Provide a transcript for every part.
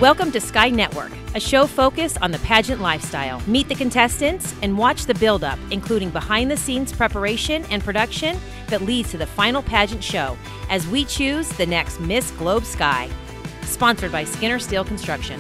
Welcome to Sky Network, a show focused on the pageant lifestyle. Meet the contestants and watch the build-up, including behind-the-scenes preparation and production that leads to the final pageant show as we choose the next Miss Globe Sky. Sponsored by Skinner Steel Construction.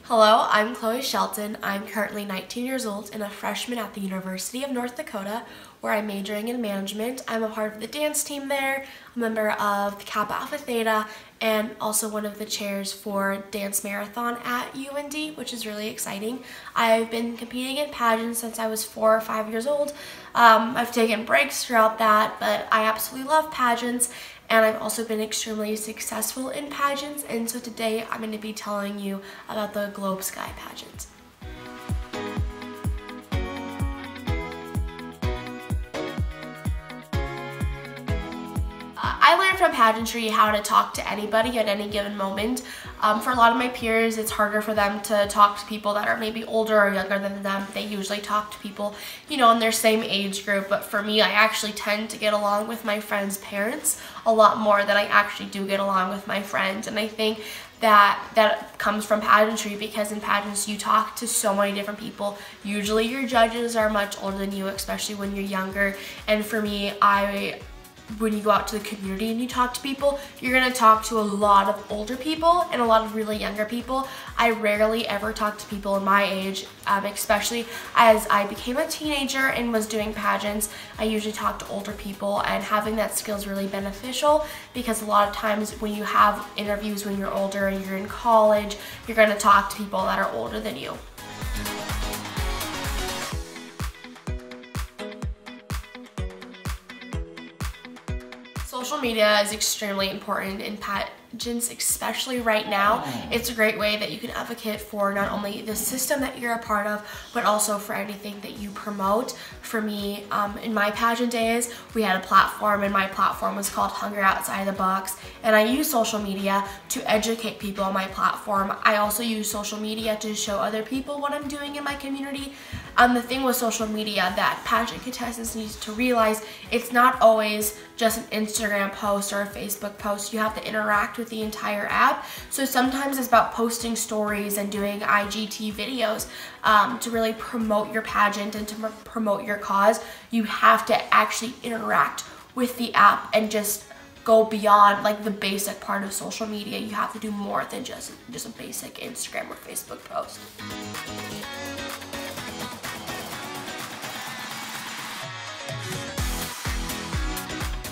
Hello, I'm Chloe Shelton. I'm currently 19 years old and a freshman at the University of North Dakota, where I'm majoring in management. I'm a part of the dance team there, a member of the Kappa Alpha Theta, and also one of the chairs for Dance Marathon at UND, which is really exciting. I've been competing in pageants since I was 4 or 5 years old. I've taken breaks throughout that, but I absolutely love pageants. And I've also been extremely successful in pageants, and so today I'm going to be telling you about the Globe Sky pageant. I learned from pageantry how to talk to anybody at any given moment. For a lot of my peers, it's harder for them to talk to people that are maybe older or younger than them. They usually talk to people, you know, in their same age group. But for me, I actually tend to get along with my friends' parents a lot more than I actually do get along with my friends. And I think that comes from pageantry, because in pageants you talk to so many different people. Usually your judges are much older than you, especially when you're younger. And for me, when you go out to the community and you talk to people, you're going to talk to a lot of older people and a lot of really younger people. I rarely ever talk to people in my age, especially as I became a teenager and was doing pageants. I usually talk to older people, and having that skill is really beneficial, because a lot of times when you have interviews when you're older and you're in college, you're going to talk to people that are older than you. Social media is extremely important in pageants, especially right now. It's a great way that you can advocate for not only the system that you're a part of, but also for anything that you promote. For me, in my pageant days, we had a platform, and my platform was called Hunger Outside the Box, and I use social media to educate people on my platform. I also use social media to show other people what I'm doing in my community. The thing with social media that pageant contestants need to realize, it's not always just an Instagram post or a Facebook post. You have to interact with the entire app. So sometimes it's about posting stories and doing IGT videos to really promote your pageant and to promote your cause. You have to actually interact with the app and just go beyond like the basic part of social media. You have to do more than just a basic Instagram or Facebook post.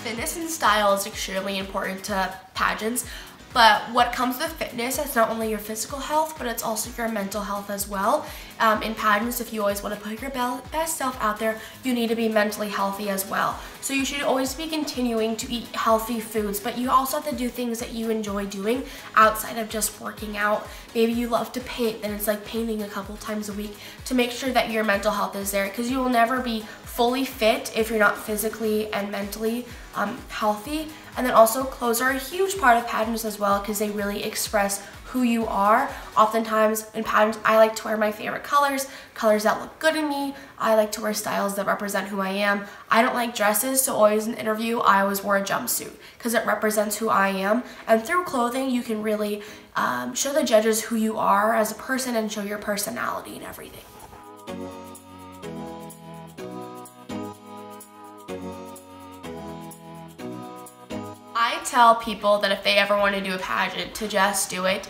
Fitness and style is extremely important to pageants, but what comes with fitness is not only your physical health, but it's also your mental health as well. In pageants, if you always want to put your best self out there, you need to be mentally healthy as well. So you should always be continuing to eat healthy foods, but you also have to do things that you enjoy doing outside of just working out. Maybe you love to paint, then it's like painting a couple times a week to make sure that your mental health is there, because you will never be fully fit if you're not physically and mentally healthy. And then also clothes are a huge part of pageants as well, because they really express who you are. Oftentimes in pageants, I like to wear my favorite colors that look good in me. I like to wear styles that represent who I am. I don't like dresses, so always in an interview, I always wear a jumpsuit because it represents who I am. And through clothing, you can really show the judges who you are as a person and show your personality and everything. I tell people that if they ever want to do a pageant, to just do it.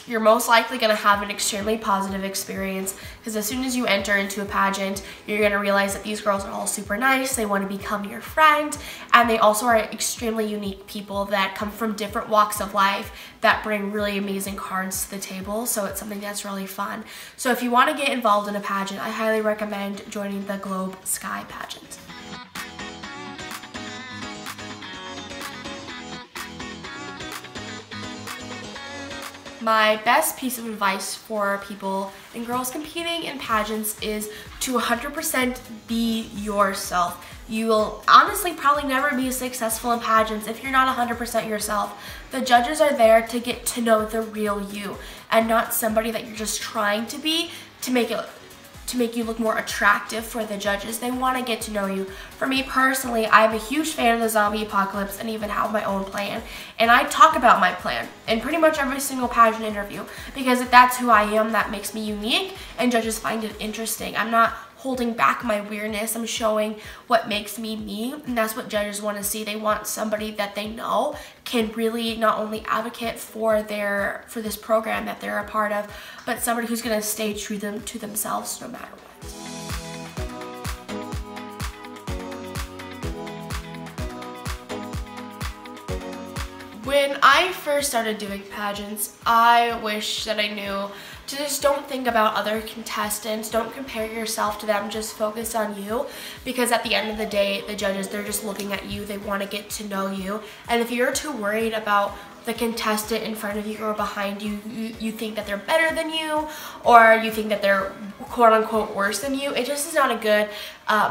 You're most likely going to have an extremely positive experience, because as soon as you enter into a pageant, you're going to realize that these girls are all super nice, they want to become your friend, and they also are extremely unique people that come from different walks of life that bring really amazing cards to the table. So it's something that's really fun. So if you want to get involved in a pageant, I highly recommend joining the Globe Sky pageant. My best piece of advice for people and girls competing in pageants is to 100% be yourself. You will honestly probably never be successful in pageants if you're not 100% yourself. The judges are there to get to know the real you, and not somebody that you're just trying to be to make it to make you look more attractive for the judges. They want to get to know you. For me personally, I'm a huge fan of the zombie apocalypse and even have my own plan. And I talk about my plan in pretty much every single pageant interview, because if that's who I am, that makes me unique and judges find it interesting. I'm not holding back my weirdness. I'm showing what makes me me, and that's what judges want to see. They want somebody that they know can really not only advocate for this program that they're a part of, but somebody who's going to stay true to themselves no matter what. When I first started doing pageants, I wish that I knew to just don't think about other contestants, don't compare yourself to them, just focus on you, because at the end of the day, the judges, they're just looking at you, they want to get to know you, and if you're too worried about the contestant in front of you or behind you, you think that they're better than you, or you think that they're quote-unquote worse than you, it just is not a good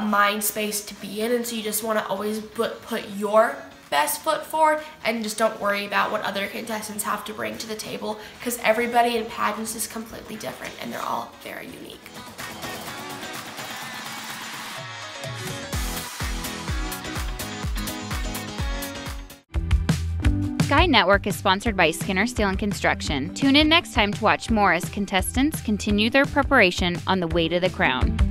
mind space to be in, and so you just want to always put your best foot forward and just don't worry about what other contestants have to bring to the table, because everybody in pageants is completely different and they're all very unique. Sky Network is sponsored by Skinner Steel and Construction. Tune in next time to watch more as contestants continue their preparation on the way to the crown.